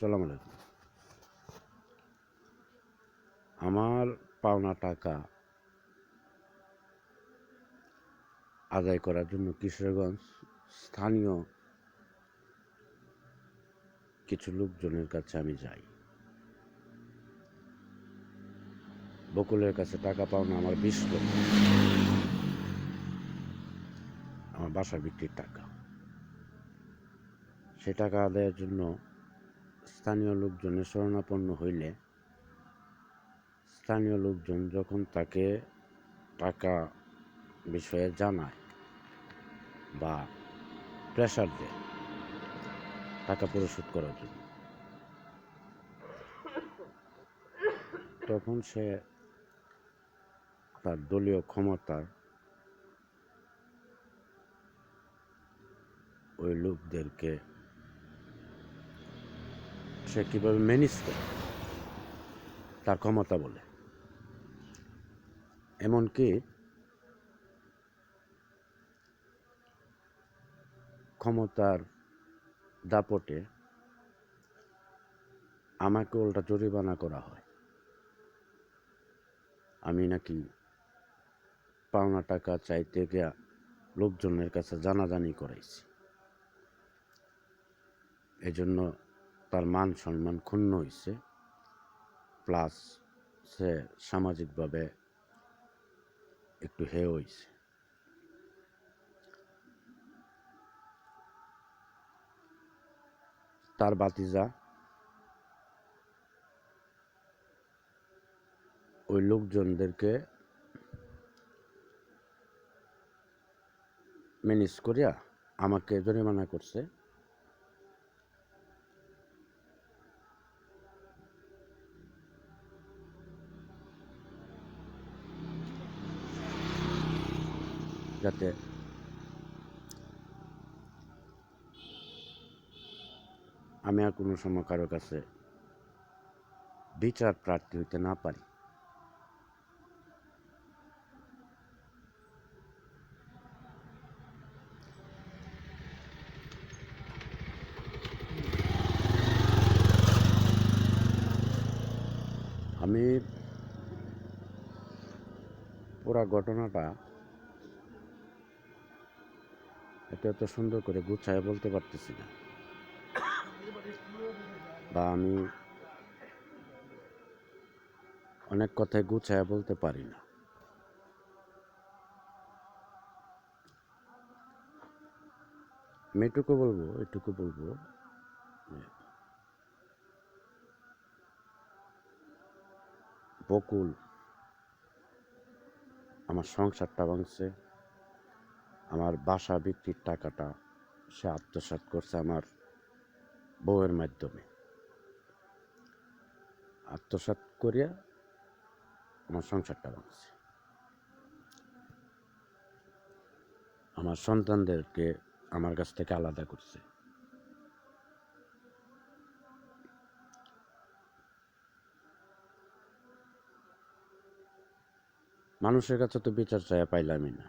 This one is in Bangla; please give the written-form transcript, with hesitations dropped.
আসসালামু আলাইকুম। আমার পাওনা টাকা আদায় করার জন্য কিশোরগঞ্জ স্থানীয় কিছু লোকজনের কাছে আমি যাই। বকুলের কাছে টাকা পাওনা আমার 20 লক্ষ, আমার বাসা বিক্রির টাকা। সে টাকা আদায়ের জন্য স্থানীয় লোকজনের শরণাপন্ন হইলে স্থানীয় লোকজন যখন তাকে টাকা বিষয়ে জানায় বা প্রেশার দেয় টাকা পরিশোধ করার জন্য, তখন সে তার দলীয় ক্ষমতার ওই লোকদেরকে সে কীভাবে ম্যানেজ করে তার ক্ষমতা বলে। এমনকি ক্ষমতার দাপটে আমাকে উল্টা জরিমানা করা হয়। আমি নাকি পাওনা টাকা চাইতে গিয়া লোকজনের কাছে জানাজানি করাইছি, এজন্য তার মান সম্মান ক্ষুণ্ণ হয়েছে, প্লাস সে সামাজিকভাবে একটু হেয় হয়েছে। তার বাতিজা ওই লোকজনদেরকে ম্যানেজ করিয়া আমাকে জরিমানা করছে। যাতে আমি আর কোনো সময় কারো কাছে বিচার প্রার্থী হইতে না পারি। আমি পুরা ঘটনাটা এত সুন্দর করে গুছায় বলতে পারতেছি না, বা আমি অনেক কথাই গুছায় বলতে পারি না। আমি এটুকু বলবো বকুল আমার সংসারটা ভাঙছে, আমার বাসা বিক্রির টাকাটা সে আত্মসাৎ করছে আমার বউয়ের মাধ্যমে। আত্মসাৎ করিয়া আমার সংসারটা ভাঙছে, আমার সন্তানদেরকে আমার কাছ থেকে আলাদা করছে। মানুষের কাছে তো বিচার চাইয়া পাইলামই না।